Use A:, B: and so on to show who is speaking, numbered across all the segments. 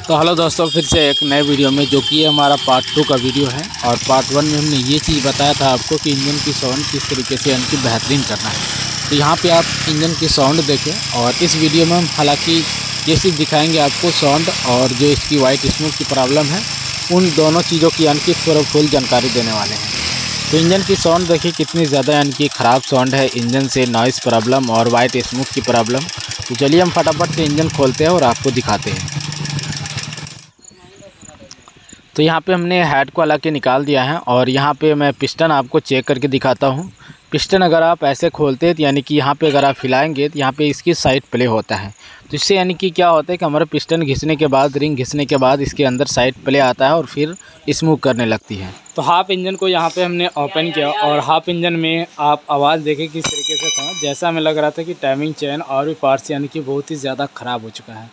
A: तो हेलो दोस्तों, फिर से एक नए वीडियो में, जो कि हमारा पार्ट 2 का वीडियो है। और पार्ट 1 में हमने ये चीज़ बताया था आपको कि इंजन की साउंड किस तरीके से यानी कि बेहतरीन करना है। तो यहाँ पे आप इंजन की साउंड देखें, और इस वीडियो में हम हालांकि ये चीज़ दिखाएंगे आपको साउंड और जो इसकी वाइट स्मोक की प्रॉब्लम है, उन दोनों चीज़ों की यानी कि फुल जानकारी देने वाले हैं। तो इंजन की साउंड देखिए कितनी ज़्यादा यानी कि ख़राब साउंड है, इंजन से नॉइज़ प्रॉब्लम और वाइट स्मोक की प्रॉब्लम। तो चलिए हम फटाफट से इंजन खोलते हैं और आपको दिखाते हैं। तो यहाँ पे हमने हेड को अलग के निकाल दिया है, और यहाँ पे मैं पिस्टन आपको चेक करके दिखाता हूँ। पिस्टन अगर आप ऐसे खोलते हैं तो यानी कि यहाँ पे अगर आप हिलाएंगे तो यहाँ पे इसकी साइड प्ले होता है। तो इससे यानी कि क्या होता है कि हमारा पिस्टन घिसने के बाद, रिंग घिसने के बाद इसके अंदर साइड प्ले आता है और फिर स्मूथ करने लगती है। तो हाफ इंजन को यहाँ पे हमने ओपन किया, और हाफ इंजन में आप आवाज़ देखें किस तरीके से था। जैसा हमें लग रहा था कि टाइमिंग चेन और भी पार्ट्स यानी कि बहुत ही ज़्यादा ख़राब हो चुका है।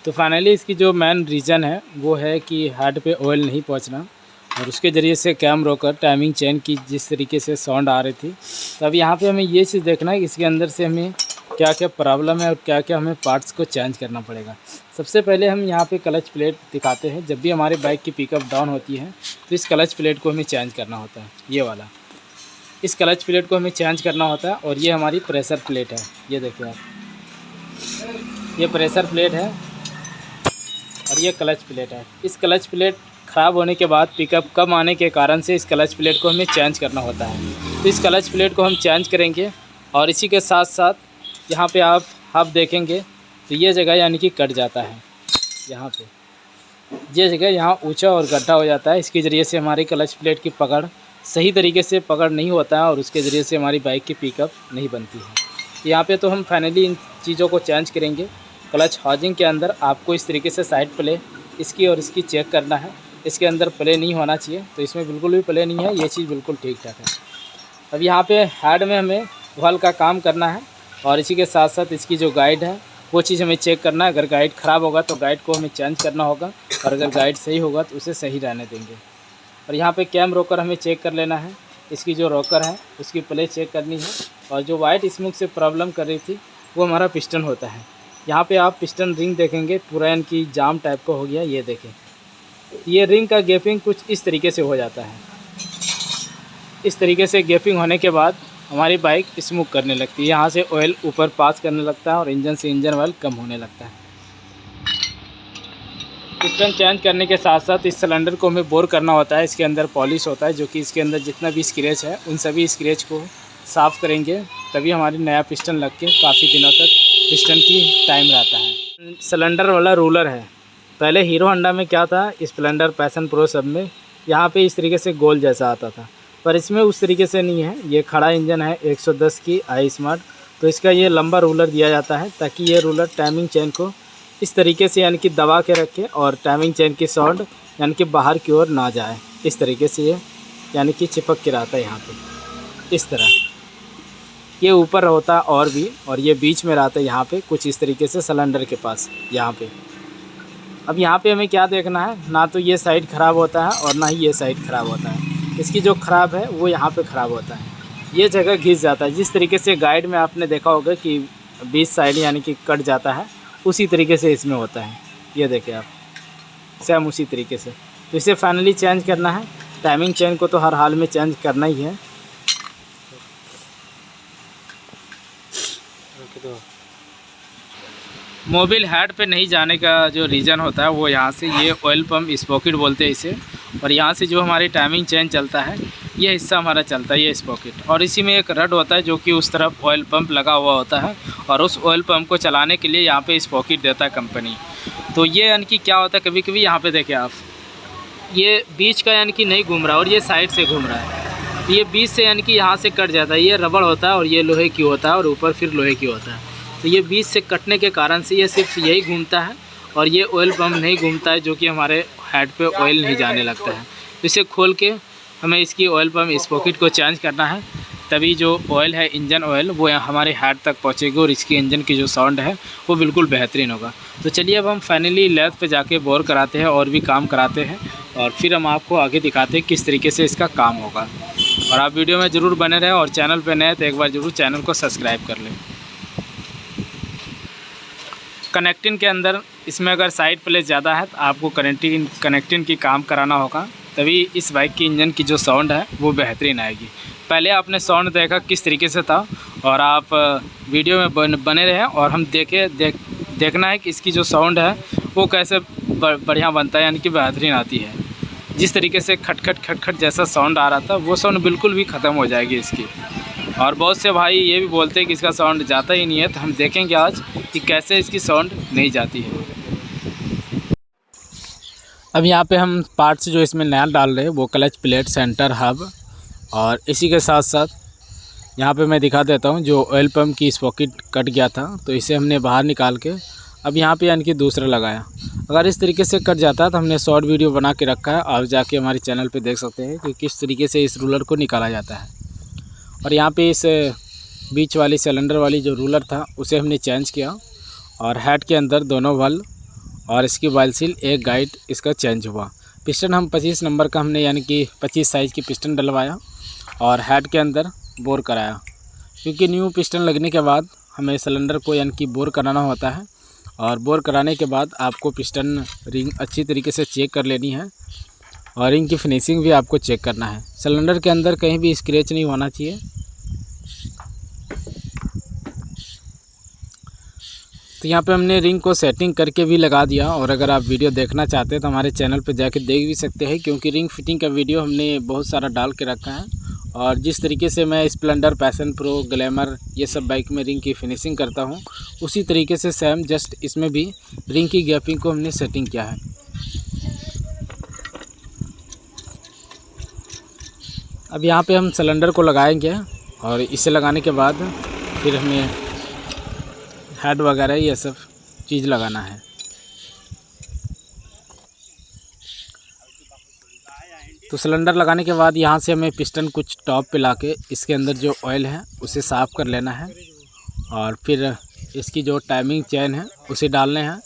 A: तो फाइनली इसकी जो मेन रीज़न है वो है कि हेड पे ऑयल नहीं पहुंचना, और उसके ज़रिए से कैम रोकर टाइमिंग चेन की जिस तरीके से साउंड आ रही थी। तो अब यहाँ पे हमें ये चीज़ देखना है कि इसके अंदर से हमें क्या क्या प्रॉब्लम है और क्या क्या हमें पार्ट्स को चेंज करना पड़ेगा। सबसे पहले हम यहाँ पे क्लच प्लेट दिखाते हैं। जब भी हमारी बाइक की पिकअप डाउन होती है तो इस क्लच प्लेट को हमें चेंज करना होता है। ये वाला इस क्लच प्लेट को हमें चेंज करना होता है। और ये हमारी प्रेशर प्लेट है, ये देखिए आप, ये प्रेशर प्लेट है और ये क्लच प्लेट है। इस क्लच प्लेट ख़राब होने के बाद पिकअप कम आने के कारण से इस क्लच प्लेट को हमें चेंज करना होता है। तो इस क्लच प्लेट को हम चेंज करेंगे, और इसी के साथ साथ यहाँ पे आप देखेंगे तो ये जगह यानी कि कट जाता है। यहाँ पे ये जगह यहाँ ऊंचा और गड्ढा हो जाता है। इसके ज़रिए से हमारी क्लच प्लेट की पकड़ सही तरीके से पकड़ नहीं होता है, और उसके ज़रिए से हमारी बाइक की पिकअप नहीं बनती है। यहाँ पे तो हम फाइनली इन चीज़ों को चेंज करेंगे। क्लच हाउसिंग के अंदर आपको इस तरीके से साइड प्ले इसकी और इसकी चेक करना है। इसके अंदर प्ले नहीं होना चाहिए, तो इसमें बिल्कुल भी प्ले नहीं है। ये चीज़ बिल्कुल ठीक ठाक है। अब यहाँ पे हेड में हमें वाल्व का काम करना है, और इसी के साथ साथ इसकी जो गाइड है वो चीज़ हमें चेक करना है। अगर गाइड ख़राब होगा तो गाइड को हमें चेंज करना होगा, और अगर गाइड सही होगा तो उसे सही रहने देंगे। और यहाँ पे कैम रोकर हमें चेक कर लेना है। इसकी जो रोकर है उसकी प्ले चेक करनी है। और जो वाइट स्मोक से प्रॉब्लम कर रही थी वो हमारा पिस्टन होता है। यहाँ पे आप पिस्टन रिंग देखेंगे पूरा इनकी जाम टाइप का हो गया। ये देखें, ये रिंग का गैपिंग कुछ इस तरीके से हो जाता है। इस तरीके से गैपिंग होने के बाद हमारी बाइक स्मूथ करने लगती है। यहाँ से ऑयल ऊपर पास करने लगता है और इंजन से इंजन ऑयल कम होने लगता है। पिस्टन चेंज करने के साथ साथ इस सिलेंडर को हमें बोर करना होता है। इसके अंदर पॉलिश होता है, जो कि इसके अंदर जितना भी स्क्रैच है उन सभी स्क्रैच को साफ़ करेंगे, तभी हमारी नया पिस्टन लग के काफ़ी दिनों तक पिस्टन की टाइम रहता है। सिलेंडर वाला रूलर है। पहले हीरो होंडा में क्या था, स्प्लेंडर, पैशन प्रो सब में यहाँ पे इस तरीके से गोल जैसा आता था, पर इसमें उस तरीके से नहीं है। ये खड़ा इंजन है 110 की आई स्मार्ट, तो इसका ये लंबा रूलर दिया जाता है ताकि ये रूलर टाइमिंग चेन को इस तरीके से यानी कि दबा के रखे, और टाइमिंग चेन की साउंड यानी कि बाहर की ओर ना जाए। इस तरीके से ये यानी कि चिपक के रहता है यहाँ पे इस तरह। ये ऊपर होता है और भी, और ये बीच में रहता है यहाँ पे कुछ इस तरीके से सिलेंडर के पास यहाँ पे। अब यहाँ पे हमें क्या देखना है, ना तो ये साइड ख़राब होता है और ना ही ये साइड ख़राब होता है। इसकी जो ख़राब है वो यहाँ पे ख़राब होता है, ये जगह घिस जाता है। जिस तरीके से गाइड में आपने देखा होगा कि बीच साइड यानी कि कट जाता है, उसी तरीके से इसमें होता है। ये देखें आप, सेम उसी तरीके से। तो इसे फाइनली चेंज करना है। टाइमिंग चेन को तो हर हाल में चेंज करना ही है। मोबिल हेड पे नहीं जाने का जो रीज़न होता है वो यहाँ से, ये ऑयल पम्प स्पॉकेट बोलते हैं इसे, और यहाँ से जो हमारी टाइमिंग चेन चलता है ये हिस्सा हमारा चलता है, ये स्पॉकेट। और इसी में एक रड होता है जो कि उस तरफ ऑयल पंप लगा हुआ होता है, और उस ऑयल पंप को चलाने के लिए यहाँ पे स्पॉकेट देता है कंपनी। तो ये यानी कि क्या होता है, कभी कभी यहाँ पे देखें आप, ये बीच का यानी कि नहीं घूम रहा और ये साइड से घूम रहा है। तो ये बीच से यानी कि यहाँ से कट जाता है। ये रबड़ होता है और ये लोहे की होता है, और ऊपर फिर लोहे की होता है। तो ये बीच से कटने के कारण से ये सिर्फ यही घूमता है, और ये ऑयल पंप नहीं घूमता है, जो कि हमारे हेड पे ऑयल नहीं जाने लगता है। तो इसे खोल के हमें इसकी ऑयल पंप स्पॉकेट को चेंज करना है, तभी जो ऑयल है इंजन ऑयल वो हमारे हेड तक पहुँचेगी, और इसकी इंजन की जो साउंड है वो बिल्कुल बेहतरीन होगा। तो चलिए अब हम फाइनली लैब पे जाके बोर कराते हैं और भी काम कराते हैं, और फिर हम आपको आगे दिखाते हैं किस तरीके से इसका काम होगा। और आप वीडियो में ज़रूर बने रहें, और चैनल पे नए तो एक बार ज़रूर चैनल को सब्सक्राइब कर लें। कनेक्टिंग के अंदर इसमें अगर साइड प्लेस ज़्यादा है तो आपको कनेक्टिंग की काम कराना होगा, तभी इस बाइक की इंजन की जो साउंड है वो बेहतरीन आएगी। पहले आपने साउंड देखा किस तरीके से था और आप वीडियो में बने रहें और हम देखना है कि इसकी जो साउंड है वो कैसे बढ़िया बनता है, यानी कि बेहतरीन आती है। जिस तरीके से खटखट जैसा साउंड आ रहा था वो साउंड बिल्कुल भी ख़त्म हो जाएगी इसकी। और बहुत से भाई ये भी बोलते हैं कि इसका साउंड जाता ही नहीं है, तो हम देखेंगे आज कि कैसे इसकी साउंड नहीं जाती है। अब यहाँ पे हम पार्ट्स जो इसमें नया डाल रहे हैं वो क्लच प्लेट, सेंटर हब, और इसी के साथ साथ यहाँ पे मैं दिखा देता हूँ जो ऑयल पम्प की स्पॉकेट कट गया था तो इसे हमने बाहर निकाल के अब यहाँ पे यानी कि दूसरा लगाया। अगर इस तरीके से कट जाता है तो हमने शॉर्ट वीडियो बना के रखा है, आप जाके हमारे चैनल पे देख सकते हैं कि किस तरीके से इस रूलर को निकाला जाता है। और यहाँ पे इस बीच वाली सिलेंडर वाली जो रूलर था उसे हमने चेंज किया, और हेड के अंदर दोनों वाल्व और इसकी वाइल सील, एक गाइड इसका चेंज हुआ। पिस्टन हम 25 नंबर का हमने यानी कि 25 साइज़ की पिस्टन डलवाया और हेड के अंदर बोर कराया, क्योंकि न्यू पिस्टन लगने के बाद हमें सिलेंडर को यानी कि बोर कराना होता है। और बोर कराने के बाद आपको पिस्टन रिंग अच्छी तरीके से चेक कर लेनी है और रिंग की फिनिशिंग भी आपको चेक करना है। सिलेंडर के अंदर कहीं भी स्क्रैच नहीं होना चाहिए। तो यहाँ पे हमने रिंग को सेटिंग करके भी लगा दिया, और अगर आप वीडियो देखना चाहते हैं तो हमारे चैनल पे जाके देख भी सकते हैं, क्योंकि रिंग फिटिंग का वीडियो हमने बहुत सारा डाल के रखा है। और जिस तरीके से मैं स्प्लेंडर, पैशन प्रो, ग्लैमर ये सब बाइक में रिंग की फिनिशिंग करता हूँ उसी तरीके से सेम जस्ट इसमें भी रिंग की गैपिंग को हमने सेटिंग किया है। अब यहाँ पे हम सिलेंडर को लगाएंगे और इसे लगाने के बाद फिर हमें हेड वगैरह ये सब चीज़ लगाना है। तो सिलेंडर लगाने के बाद यहाँ से हमें पिस्टन कुछ टॉप पे लाके इसके अंदर जो ऑयल है उसे साफ़ कर लेना है, और फिर इसकी जो टाइमिंग चेन है उसे डालने हैं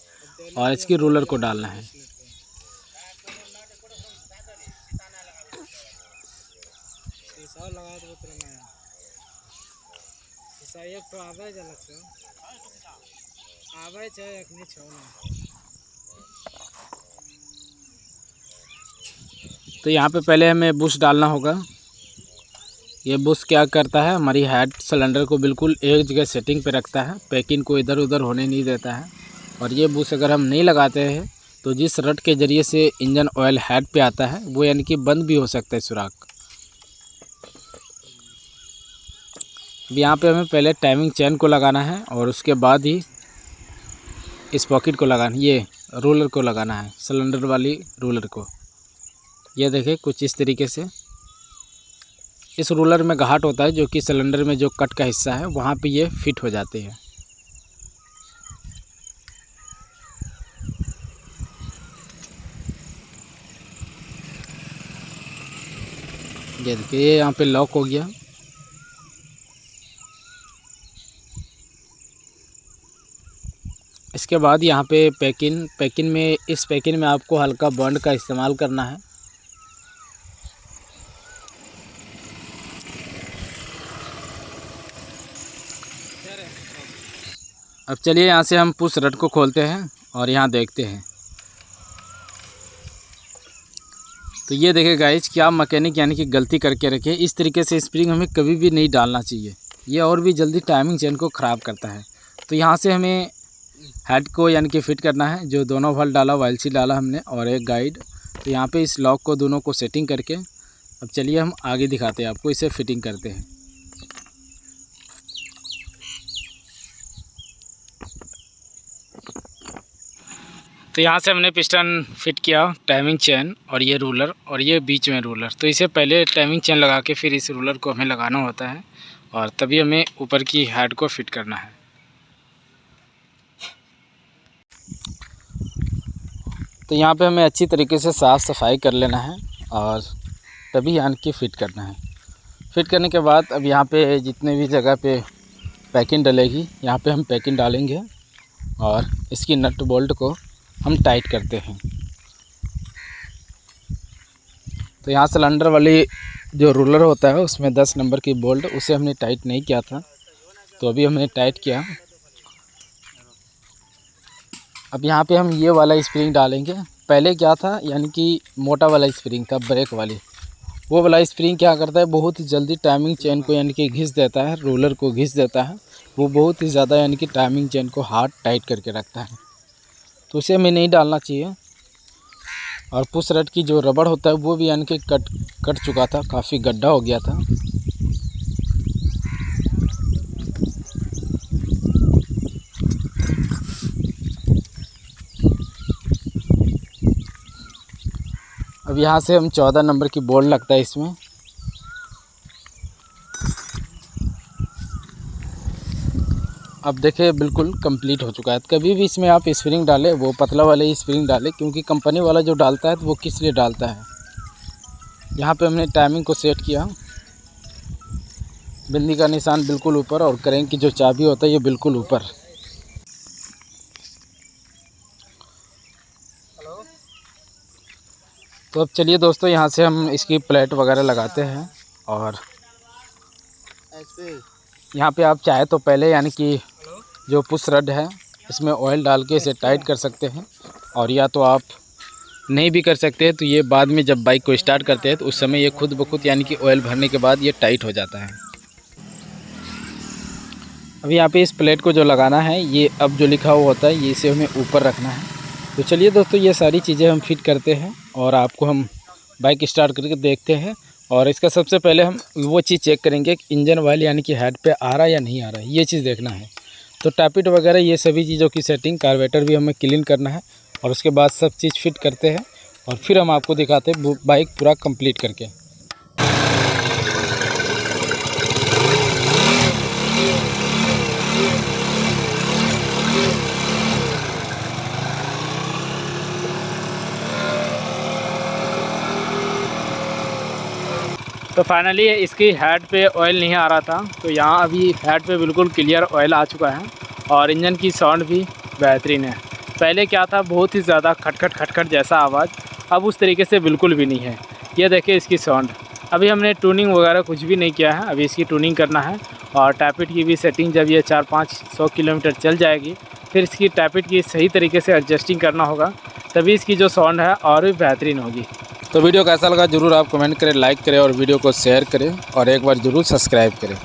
A: और इसकी रूलर को डालना है। तो यहाँ पे पहले हमें बुश डालना होगा। ये बुश क्या करता है, हमारी हेड सिलेंडर को बिल्कुल एक जगह सेटिंग पे रखता है, पैकिंग को इधर उधर होने नहीं देता है। और ये बुश अगर हम नहीं लगाते हैं तो जिस रट के ज़रिए से इंजन ऑयल हेड पे आता है वो यानी कि बंद भी हो सकता है सुराख। अब यहाँ पे हमें पहले टाइमिंग चेन को लगाना है और उसके बाद ही इस पॉकेट को लगाना, ये रोलर को लगाना है, सिलेंडर वाली रोलर को। ये देखें कुछ इस तरीके से इस रोलर में घाट होता है जो कि सिलेंडर में जो कट का हिस्सा है वहाँ पे ये फिट हो जाते हैं। ये देखिए ये यहाँ पे लॉक हो गया। इसके बाद यहाँ पे इस पैकिंग में आपको हल्का बॉन्ड का इस्तेमाल करना है। अब चलिए यहाँ से हम पुश रट को खोलते हैं और यहाँ देखते हैं। तो ये देखें गाइस, क्या मैकेनिक यानी कि गलती करके रखे। इस तरीके से स्प्रिंग हमें कभी भी नहीं डालना चाहिए, ये और भी जल्दी टाइमिंग चेन को ख़राब करता है। तो यहाँ से हमें हेड को यानी कि फ़िट करना है, जो दोनों वाल्व डाला, वाइल सील डाला हमने और एक गाइड। तो यहाँ पे इस लॉक को दोनों को सेटिंग करके अब चलिए हम आगे दिखाते हैं आपको, इसे फिटिंग करते हैं। तो यहाँ से हमने पिस्टन फिट किया, टाइमिंग चेन और ये रूलर और ये बीच में रूलर। तो इसे पहले टाइमिंग चेन लगा के फिर इस रूलर को हमें लगाना होता है और तभी हमें ऊपर की हेड को फिट करना है। तो यहाँ पे हमें अच्छी तरीके से साफ़ सफाई कर लेना है और तभी यानी कि फ़िट करना है। फिट करने के बाद अब यहाँ पे जितने भी जगह पे पैकिंग डलेगी यहाँ पे हम पैकिंग डालेंगे और इसकी नट बोल्ट को हम टाइट करते हैं। तो यहाँ सिलेंडर वाली जो रूलर होता है उसमें 10 नंबर की बोल्ट, उसे हमने टाइट नहीं किया था, तो अभी हमने टाइट किया। अब यहाँ पे हम ये वाला स्प्रिंग डालेंगे। पहले क्या था, यानी कि मोटा वाला स्प्रिंग था, ब्रेक वाली। वो वाला स्प्रिंग क्या करता है, बहुत ही जल्दी टाइमिंग चेन को यानी कि घिस देता है, रोलर को घिस देता है। वो बहुत ही ज़्यादा यानी कि टाइमिंग चेन को हार्ड टाइट करके रखता है, तो उसे हमें नहीं डालना चाहिए। और पुश रड की जो रबड़ होता है वो भी यानी कि कट चुका था, काफ़ी गड्ढा हो गया था। अब यहाँ से हम 14 नंबर की बोल्ट लगता है इसमें। अब देखिए बिल्कुल कंप्लीट हो चुका है। कभी भी इसमें आप स्प्रिंग डालें, वो पतला वाले ही स्प्रिंग डालें, क्योंकि कंपनी वाला जो डालता है तो वो किस लिए डालता है। यहाँ पे हमने टाइमिंग को सेट किया, बिंदी का निशान बिल्कुल ऊपर और क्रैंक की जो चाबी होता है ये बिल्कुल ऊपर। तो अब चलिए दोस्तों, यहाँ से हम इसकी प्लेट वगैरह लगाते हैं। और यहाँ पे आप चाहे तो पहले यानी कि जो पुश रड है इसमें ऑयल डाल के इसे टाइट कर सकते हैं, और या तो आप नहीं भी कर सकते हैं तो ये बाद में जब बाइक को स्टार्ट करते हैं तो उस समय ये खुद ब खुद यानी कि ऑयल भरने के बाद ये टाइट हो जाता है। अब यहाँ पे इस प्लेट को जो लगाना है, ये अब जो लिखा हुआ होता है ये इसे हमें ऊपर रखना है। तो चलिए दोस्तों, ये सारी चीज़ें हम फिट करते हैं और आपको हम बाइक स्टार्ट करके देखते हैं। और इसका सबसे पहले हम वो चीज़ चेक करेंगे कि इंजन ऑयल यानी कि हेड पे आ रहा है या नहीं आ रहा है, ये चीज़ देखना है। तो टैपिट वगैरह ये सभी चीज़ों की सेटिंग, कार्बोरेटर भी हमें क्लीन करना है, और उसके बाद सब चीज़ फिट करते हैं और फिर हम आपको दिखाते हैं बाइक पूरा कंप्लीट करके। तो फाइनली इसकी हेड पे ऑयल नहीं आ रहा था, तो यहाँ अभी हेड पे बिल्कुल क्लियर ऑयल आ चुका है और इंजन की साउंड भी बेहतरीन है। पहले क्या था, बहुत ही ज़्यादा खटखट जैसा आवाज़, अब उस तरीके से बिल्कुल भी नहीं है। ये देखिए इसकी साउंड। अभी हमने ट्यूनिंग वगैरह कुछ भी नहीं किया है, अभी इसकी ट्यूनिंग करना है। और टैपिट की भी सेटिंग जब ये 400-500 किलोमीटर चल जाएगी, फिर इसकी टैपिट की सही तरीके से एडजस्टिंग करना होगा, तभी इसकी जो साउंड है और भी बेहतरीन होगी। तो वीडियो कैसा लगा ज़रूर आप कमेंट करें, लाइक करें और वीडियो को शेयर करें, और एक बार ज़रूर सब्सक्राइब करें।